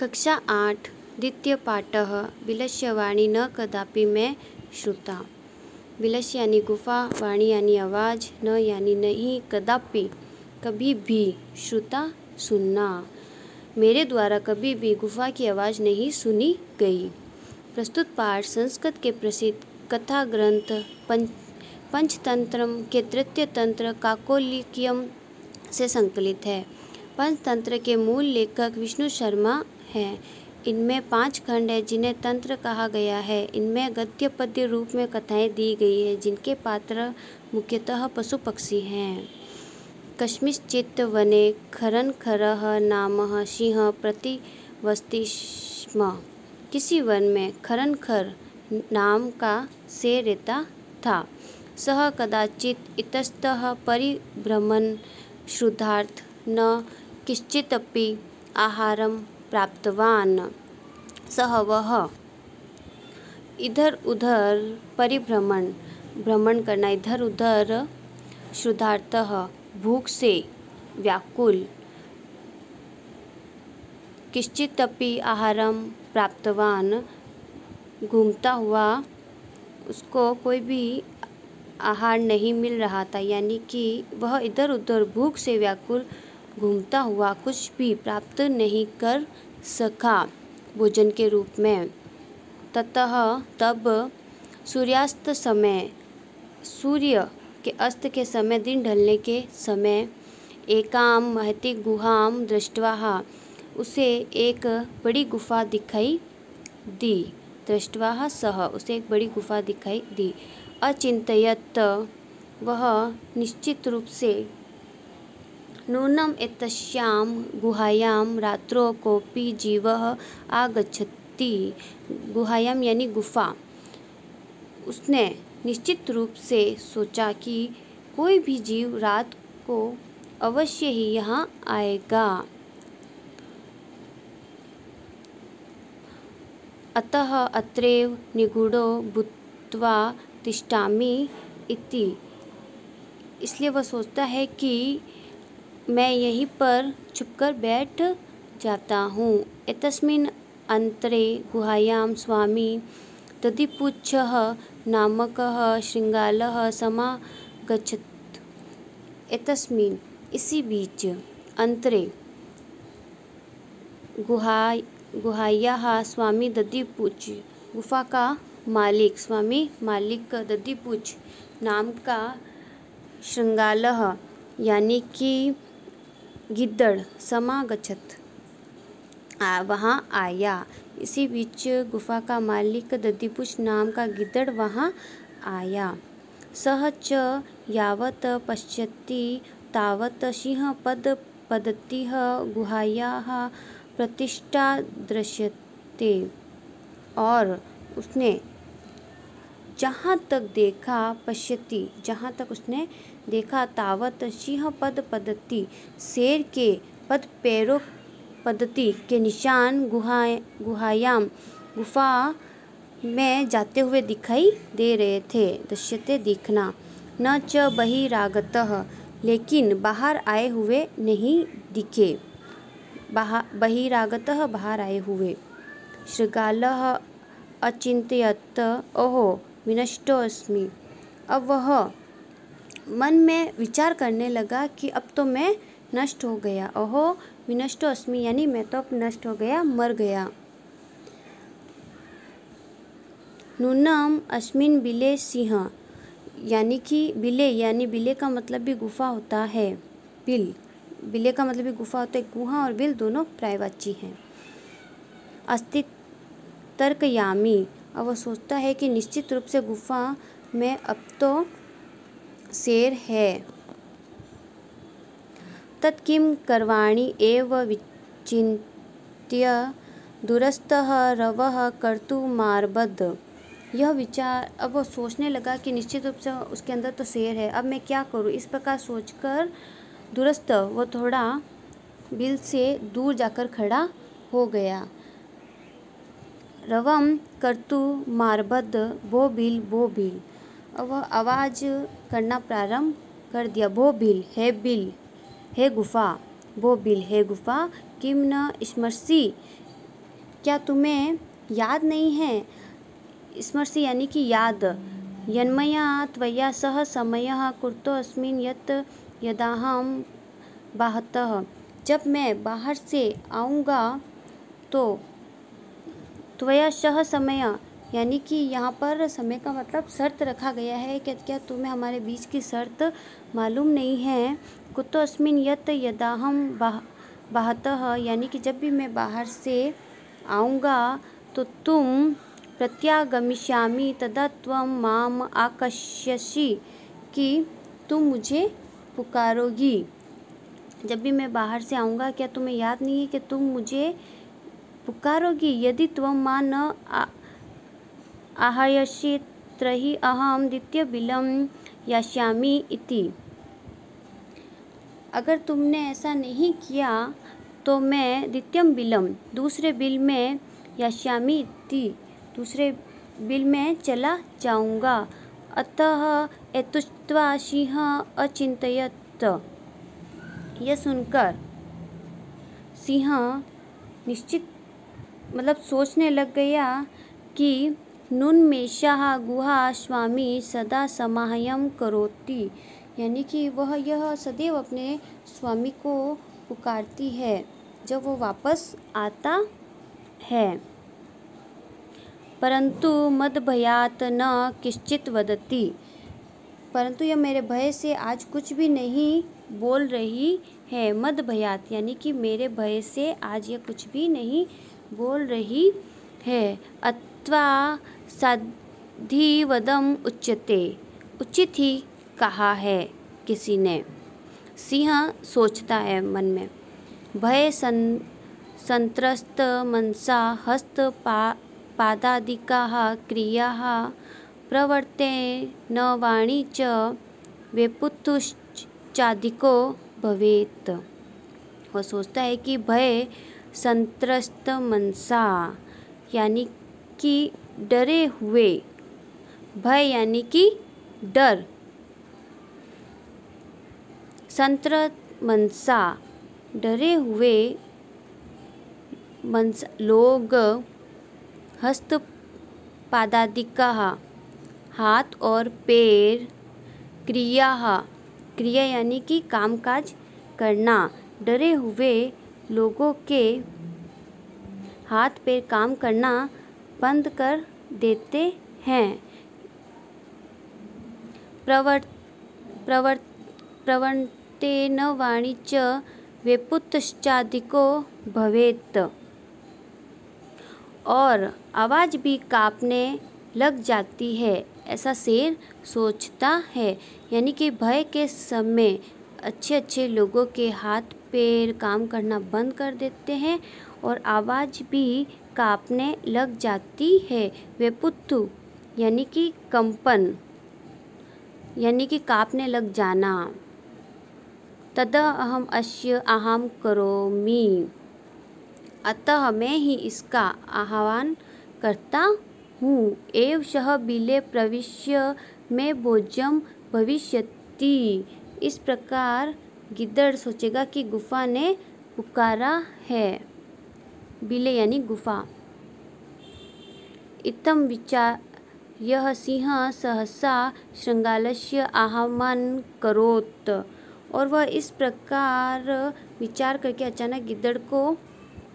कक्षा 8 द्वितीयपाठः बिलस्य वाणी न कदापि मैं श्रुता। बिलस्य यानी गुफा, वाणी यानी आवाज़, न यानी नहीं, कदापि कभी भी, श्रुता सुनना। मेरे द्वारा कभी भी गुफा की आवाज़ नहीं सुनी गई। प्रस्तुत पाठ संस्कृत के प्रसिद्ध कथा ग्रंथ पंचतंत्रम के तृतीय तंत्र काकोलिकियम से संकलित है। पंचतंत्र के मूल लेखक विष्णु शर्मा हैं। इनमें 5 खंड हैं जिन्हें तंत्र कहा गया है। इनमें गद्य पद्य रूप में कथाएं दी गई है जिनके पात्र मुख्यतः पशु पक्षी हैं। कस्मिंश्चित् वने खरनखरः नामः सिंह प्रतिवसति स्म। किसी वन में खरनखर नाम का शेर रहता था। सः कदाचित् इतस्ततः परिभ्रमन् क्षुधार्थ न किंचिदपि आहारं प्राप्तवान्। सः वह इधर उधर भ्रमण करना, इधर उधर, क्षुधार्तः भूख से व्याकुल, किंचिदपि आहारं प्राप्तवान् घूमता हुआ, उसको कोई भी आहार नहीं मिल रहा था, यानी कि वह इधर उधर भूख से व्याकुल घूमता हुआ कुछ भी प्राप्त नहीं कर सका भोजन के रूप में। ततः तब सूर्यास्त समय, सूर्य के अस्त के समय, दिन ढलने के समय, एकां महती गुहां दृष्ट्वा, उसे एक बड़ी गुफा दिखाई दी। दृष्ट्वा सः, उसे एक बड़ी गुफा दिखाई दी। अचिंतयत्, वह निश्चित रूप से, नूनम् एतस्यां गुहायां रात्रौ कोऽपि जीवः आगच्छति। गुहायां यानी गुफा। उसने निश्चित रूप से सोचा कि कोई भी जीव रात को अवश्य ही यहाँ आएगा। अतः अत्रैव निगूढो भूत्वा तिष्ठामि इति। इसलिए वह सोचता है कि मैं यहीं पर छुपकर बैठ जाता हूँ। एतस्मिन् अंतरे गुहायां स्वामी दधिपुच्छः नामकः शृगालः समागच्छत्। एतस्मिन्, इसी बीच, अंतरे, गुहायाः स्वामी दधिपुच्छ, गुफा का मालिक, स्वामी मालिक दधिपुच्छ नाम का शृगालः यानी कि गिद्दड़, समागच्छत्, वहाँ आया। इसी बीच गुफा का मालिक दधिपुच्छ नाम का गिद्दड़ वहाँ आया। सः च यावत् पश्यति तावत् सिंहपदपद्धतिः गुहायाः प्रतिष्ठा दृश्यते। और उसने जहाँ तक देखा, पश्यति, जहाँ तक उसने देखा, तावत सिंहपद पद्धति, शेर के पद पैरों पद्धति के निशान गुहायाम, गुफा में जाते हुए दिखाई दे रहे थे। दृश्यते, दिखना। न च बहिरागतः, लेकिन बाहर आए हुए नहीं दिखे। बहिरागतः, बाहर आए हुए। शृगालः अचिंतयत्, ओहो विनष्टोऽस्मि। अब वह मन में विचार करने लगा कि अब तो मैं नष्ट हो गया। ओहो विनष्टोऽस्मि यानी मैं तो अब नष्ट हो गया, मर गया। नूनम् अस्मिन् बिले सिंह, यानी कि बिले, यानी बिले का मतलब भी गुफा होता है। बिले का मतलब भी गुफा होता है। गुहा और बिल दोनों पर्यायवाची हैं। अस्ति तर्कयामि, अब वह सोचता है कि निश्चित रूप से गुफा में अब तो शेर है। तत्किं करवाणि एव विचिन्त्य दूरस्थः रवः कर्तुमारभत। यह विचार, अब वो सोचने लगा कि निश्चित रूप से उसके अंदर तो शेर है, अब मैं क्या करूं। इस प्रकार सोचकर दूरस्थ, वो थोड़ा बिल से दूर जाकर खड़ा हो गया। रवम कर्तुमारभत, वो बिल, वो बिल। अब वह आवाज़ करना प्रारंभ कर दिया। वो बिल, हे गुफा, वो बिल, हे गुफा, किम न स्मरसि, क्या तुम्हें याद नहीं है? स्मरसि यानी कि याद। यन्मया त्वया सह समयः कृतोऽस्मिन् यत् यदाहं बाहतः। जब मैं बाहर से आऊँगा तो त्वया सह समय यानी कि यहाँ पर समय का मतलब शर्त रखा गया है। क्या तुम्हें हमारे बीच की शर्त मालूम नहीं है? कुतोऽस्मिन् यत् यदाहं बाहतः यानी कि जब भी मैं बाहर से आऊँगा तो तुम प्रत्यागमिष्यामि तदा त्वं माम आकर्ष्यसि कि तुम मुझे पुकारोगी। जब भी मैं बाहर से आऊँगा क्या तुम्हें याद नहीं है कि तुम मुझे पुकारोगी? यदि त्वं मां न आहर्षसि तर्हि अहं द्वितीयबिलं यास्यामि इति। अगर तुमने ऐसा नहीं किया तो मैं द्वितीयं बिलं दूसरे बिल में यास्यामि इति दूसरे बिल में चला जाऊंगा। अतः एतुष्ट्वा सिंहः अचिन्तयत्। यह सुनकर सिंह निश्चित मतलब सोचने लग गया कि नुन्मेषः गुहा स्वामी सदा समाह्यं करोति यानी कि वह यह सदैव अपने स्वामी को पुकारती है जब वो वापस आता है। परंतु मदभयात् न किंचित् वदति। परंतु यह मेरे भय से आज कुछ भी नहीं बोल रही है। मदभयात् यानी कि मेरे भय से आज यह कुछ भी नहीं बोल रही है। अत्वा साधिवदम् उच्यते। उचित ही कहा है किसी ने। सिंह सोचता है मन में। भय संत्रस्त मनसा हस्त पादादिकाः क्रियाः प्रवर्तेन वाणी च वेपुतुश्चाधिको भवेत्। वह सोचता है कि भय संत्रस्त मनसा यानी कि डरे हुए। भय यानी कि डर। संत्रस्त मनसा डरे हुए मनसा लोग हस्त पादादिकाः हाथ और पैर क्रिया यानी कि कामकाज करना। डरे हुए लोगों के हाथ पैर काम करना बंद कर देते हैं। प्रवर्तेन वाणी च वेपुतश्चाधिको भवेत्। और आवाज़ भी कांपने लग जाती है ऐसा शेर सोचता है। यानी कि भय के समय अच्छे अच्छे लोगों के हाथ पैर काम करना बंद कर देते हैं और आवाज़ भी कांपने लग जाती है। वेपुत्तु यानी कि कंपन यानी कि कांपने लग जाना। तदा अहम अस्य आहाम करोमि। अतः मैं ही इसका आह्वान करता हूँ। एव सह बिले प्रविश्य में भोज्यम भविष्यति। इस प्रकार गिद्दड़ सोचेगा कि गुफा ने पुकारा है। बिले यानी गुफा। इत्थं विचार्य सिंह सहसा शृंगालस्य आह्वानं करोत्। और वह इस प्रकार विचार करके अचानक गिद्दड़ को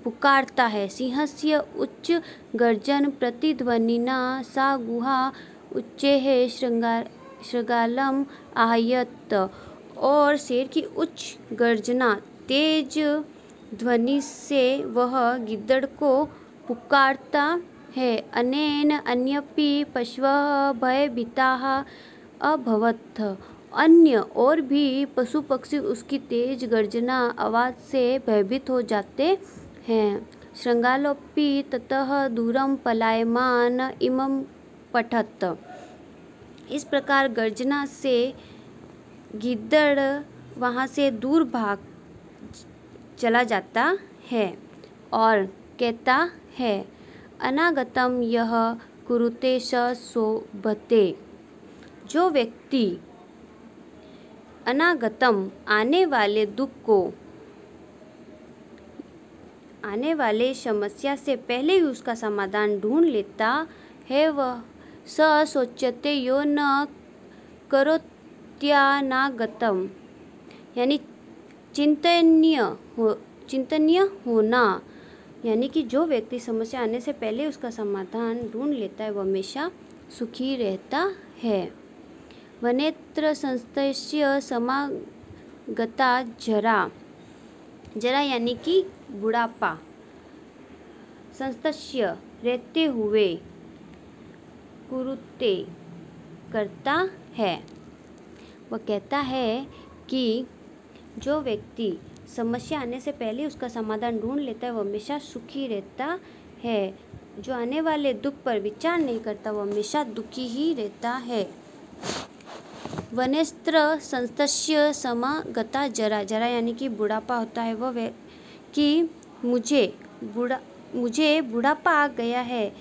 पुकारता है। सिंहस्य उच्च गर्जन प्रतिध्वनिना सा गुहा उच्चैः शृगालम् आह्वयत्। और शेर की उच्च गर्जना तेज ध्वनि से वह गिद्दड़ को पुकारता है। अनेन अन्यपि पशवः भयभीताः अभवत्। अन्य और भी पशु पक्षी उसकी तेज गर्जना आवाज़ से भयभीत हो जाते हैं। शृगालोऽपि ततः दूरं पलायमान इमं पठत्। इस प्रकार गर्जना से गिद्दड़ वहाँ से दूर भाग चला जाता है और कहता है अनागतम यह कुरुते स शोभते। जो व्यक्ति अनागतम आने वाले दुख को आने वाले समस्या से पहले ही उसका समाधान ढूंढ लेता है, वह स शोच्यते यो न करोत्यानागतम, यानी चिंतनीय होना, यानी कि जो व्यक्ति समस्या आने से पहले उसका समाधान ढूंढ लेता है, वह हमेशा सुखी रहता है। वनेत्र संस्तस्य समागता जरा, जरा यानी कि बुढ़ापा, संस्तस्य रहते हुए, कुरुते करता है। वह कहता है कि जो व्यक्ति समस्या आने से पहले उसका समाधान ढूंढ लेता है, वह हमेशा सुखी रहता है। जो आने वाले दुख पर विचार नहीं करता, वह हमेशा दुखी ही रहता है। वनेस्त्र संस्तस्य समागता जरा, जरा यानी कि बुढ़ापा होता है वह कि मुझे बुढ़ापा आ गया है,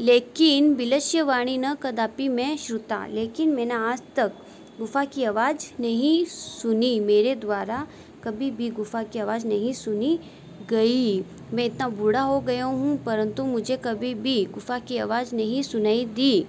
लेकिन विलस्यवाणी न कदापि मैं श्रुता, लेकिन मैंने आज तक गुफा की आवाज़ नहीं सुनी, मेरे द्वारा कभी भी गुफा की आवाज़ नहीं सुनी गई। मैं इतना बूढ़ा हो गया हूँ, परंतु मुझे कभी भी गुफा की आवाज़ नहीं सुनाई दी।